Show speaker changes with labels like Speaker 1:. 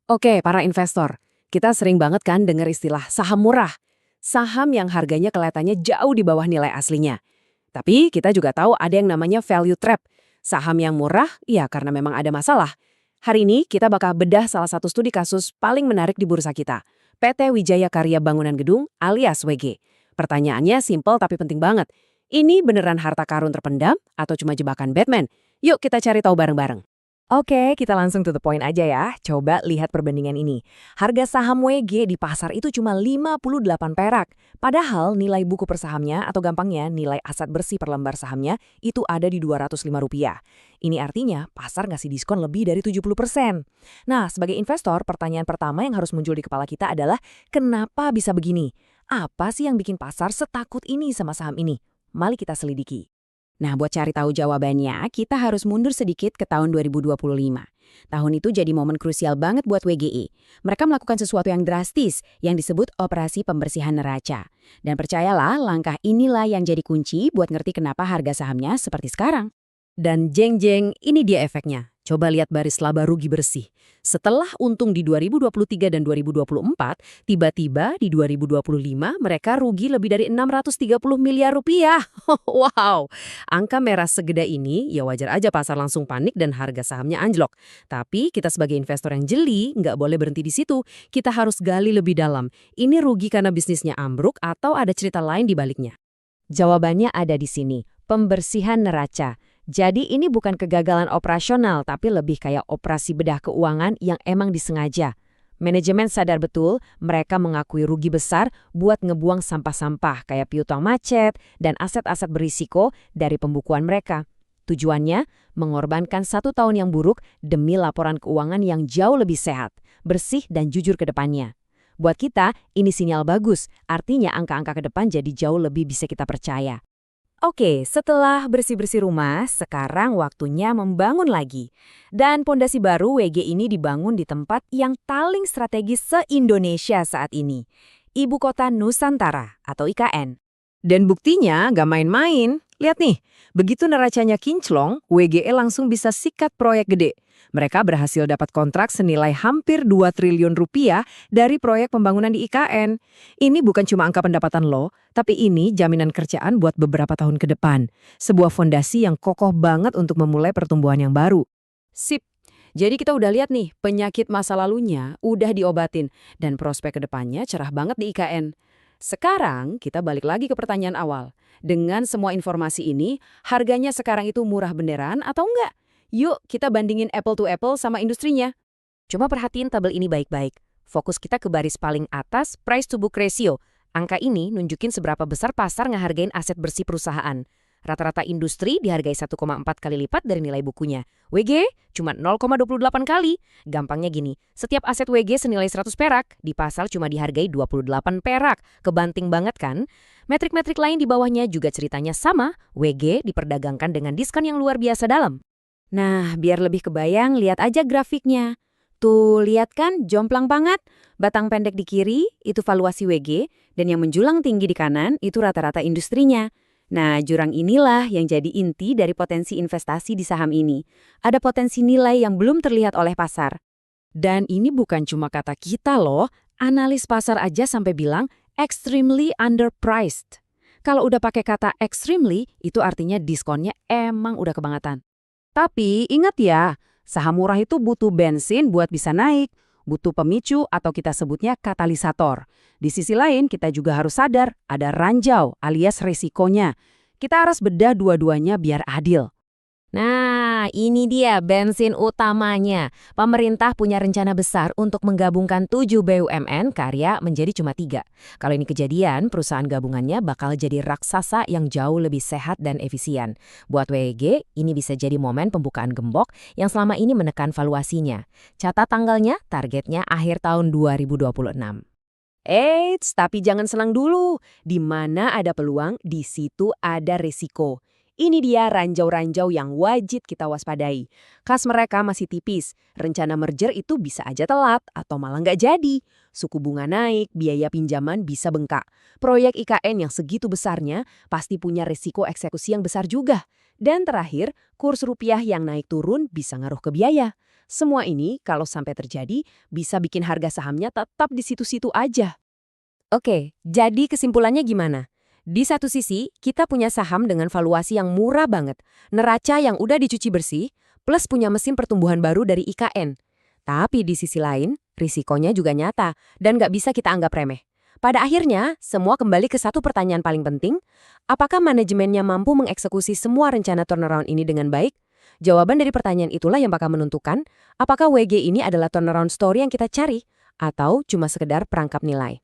Speaker 1: Oke, para investor. Kita sering banget kan dengar istilah saham murah. Saham yang harganya kelihatannya jauh di bawah nilai aslinya. Tapi kita juga tahu ada yang namanya value trap. Saham yang murah, ya karena memang ada masalah. Hari ini kita bakal bedah salah satu studi kasus paling menarik di bursa kita. PT Wijaya Karya Bangunan Gedung alias WG. Pertanyaannya simpel tapi penting banget. Ini beneran harta karun terpendam atau cuma jebakan Batman? Yuk kita cari tahu bareng-bareng.
Speaker 2: Oke, kita langsung to the point aja ya. Coba lihat perbandingan ini. Harga saham WG di pasar itu cuma 58 perak. Padahal nilai buku per sahamnya atau gampangnya nilai aset bersih per lembar sahamnya itu ada di Rp205. Ini artinya pasar ngasih diskon lebih dari 70%. Nah, sebagai investor, pertanyaan pertama yang harus muncul di kepala kita adalah kenapa bisa begini? Apa sih yang bikin pasar setakut ini sama saham ini? Mari kita selidiki.
Speaker 1: Nah, buat cari tahu jawabannya, kita harus mundur sedikit ke tahun 2025. Tahun itu jadi momen krusial banget buat WGI. Mereka melakukan sesuatu yang drastis, yang disebut operasi pembersihan neraca. Dan percayalah, langkah inilah yang jadi kunci buat ngerti kenapa harga sahamnya seperti sekarang. Dan jeng-jeng, ini dia efeknya. Coba lihat baris laba rugi bersih. Setelah untung di 2023 dan 2024, tiba-tiba di 2025 mereka rugi lebih dari 630 miliar rupiah. Wow, angka merah segede ini ya wajar aja pasar langsung panik dan harga sahamnya anjlok. Tapi kita sebagai investor yang jeli nggak boleh berhenti di situ. Kita harus gali lebih dalam. Ini rugi karena bisnisnya ambruk atau ada cerita lain di baliknya?
Speaker 2: Jawabannya ada di sini, pembersihan neraca. Jadi ini bukan kegagalan operasional, tapi lebih kayak operasi bedah keuangan yang emang disengaja. Manajemen sadar betul mereka mengakui rugi besar buat ngebuang sampah-sampah kayak piutang macet dan aset-aset berisiko dari pembukuan mereka. Tujuannya, mengorbankan 1 tahun yang buruk demi laporan keuangan yang jauh lebih sehat, bersih dan jujur ke depannya. Buat kita, ini sinyal bagus, artinya angka-angka ke depan jadi jauh lebih bisa kita percaya. Oke, setelah bersih-bersih rumah, sekarang waktunya membangun lagi. Dan pondasi baru WG ini dibangun di tempat yang paling strategis se-Indonesia saat ini. Ibu Kota Nusantara atau IKN.
Speaker 1: Dan buktinya gak main-main. Lihat nih, begitu neracanya kinclong, WGE langsung bisa sikat proyek gede. Mereka berhasil dapat kontrak senilai hampir 2 triliun rupiah dari proyek pembangunan di IKN. Ini bukan cuma angka pendapatan lo, tapi ini jaminan kerjaan buat beberapa tahun ke depan. Sebuah fondasi yang kokoh banget untuk memulai pertumbuhan yang baru. Sip. Jadi kita udah lihat nih, penyakit masa lalunya udah diobatin dan prospek ke depannya cerah banget di IKN. Sekarang kita balik lagi ke pertanyaan awal. Dengan semua informasi ini, harganya sekarang itu murah beneran atau enggak? Yuk kita bandingin apple to apple sama industrinya.
Speaker 2: Coba perhatiin tabel ini baik-baik. Fokus kita ke baris paling atas, price to book ratio. Angka ini nunjukin seberapa besar pasar ngehargain aset bersih perusahaan. Rata-rata industri dihargai 1,4 kali lipat dari nilai bukunya. WG cuma 0,28 kali. Gampangnya gini, setiap aset WG senilai 100 perak, di pasar cuma dihargai 28 perak. Kebanting banget kan? Metrik-metrik lain di bawahnya juga ceritanya sama. WG diperdagangkan dengan diskon yang luar biasa dalam.
Speaker 1: Nah, biar lebih kebayang, lihat aja grafiknya. Tuh, lihat kan, jomplang banget. Batang pendek di kiri, itu valuasi WG, dan yang menjulang tinggi di kanan, itu rata-rata industrinya. Nah, jurang inilah yang jadi inti dari potensi investasi di saham ini. Ada potensi nilai yang belum terlihat oleh pasar. Dan ini bukan cuma kata kita loh, analis pasar aja sampai bilang extremely underpriced. Kalau udah pakai kata extremely, itu artinya diskonnya emang udah kebangetan. Tapi ingat ya, saham murah itu butuh bensin buat bisa naik, butuh pemicu atau kita sebutnya katalisator. Di sisi lain, kita juga harus sadar ada ranjau alias resikonya. Kita harus bedah dua-duanya biar adil.
Speaker 2: Nah, ini dia bensin utamanya. Pemerintah punya rencana besar untuk menggabungkan 7 BUMN karya menjadi cuma 3. Kalau ini kejadian, perusahaan gabungannya bakal jadi raksasa yang jauh lebih sehat dan efisien. Buat WEG, ini bisa jadi momen pembukaan gembok yang selama ini menekan valuasinya. Catat tanggalnya, targetnya akhir tahun 2026.
Speaker 1: Eits, tapi jangan senang dulu. Di mana ada peluang, di situ ada resiko. Ini dia ranjau-ranjau yang wajib kita waspadai. Kas mereka masih tipis, rencana merger itu bisa aja telat atau malah nggak jadi. Suku bunga naik, biaya pinjaman bisa bengkak. Proyek IKN yang segitu besarnya pasti punya resiko eksekusi yang besar juga. Dan terakhir, kurs rupiah yang naik turun bisa ngaruh ke biaya.
Speaker 3: Semua ini kalau sampai terjadi bisa bikin harga sahamnya tetap di situ-situ aja.
Speaker 2: Oke, jadi kesimpulannya gimana? Di satu sisi, kita punya saham dengan valuasi yang murah banget, neraca yang udah dicuci bersih, plus punya mesin pertumbuhan baru dari IKN. Tapi di sisi lain, risikonya juga nyata dan nggak bisa kita anggap remeh. Pada akhirnya, semua kembali ke satu pertanyaan paling penting, apakah manajemennya mampu mengeksekusi semua rencana turnaround ini dengan baik? Jawaban dari pertanyaan itulah yang bakal menentukan apakah WG ini adalah turnaround story yang kita cari atau cuma sekedar perangkap nilai.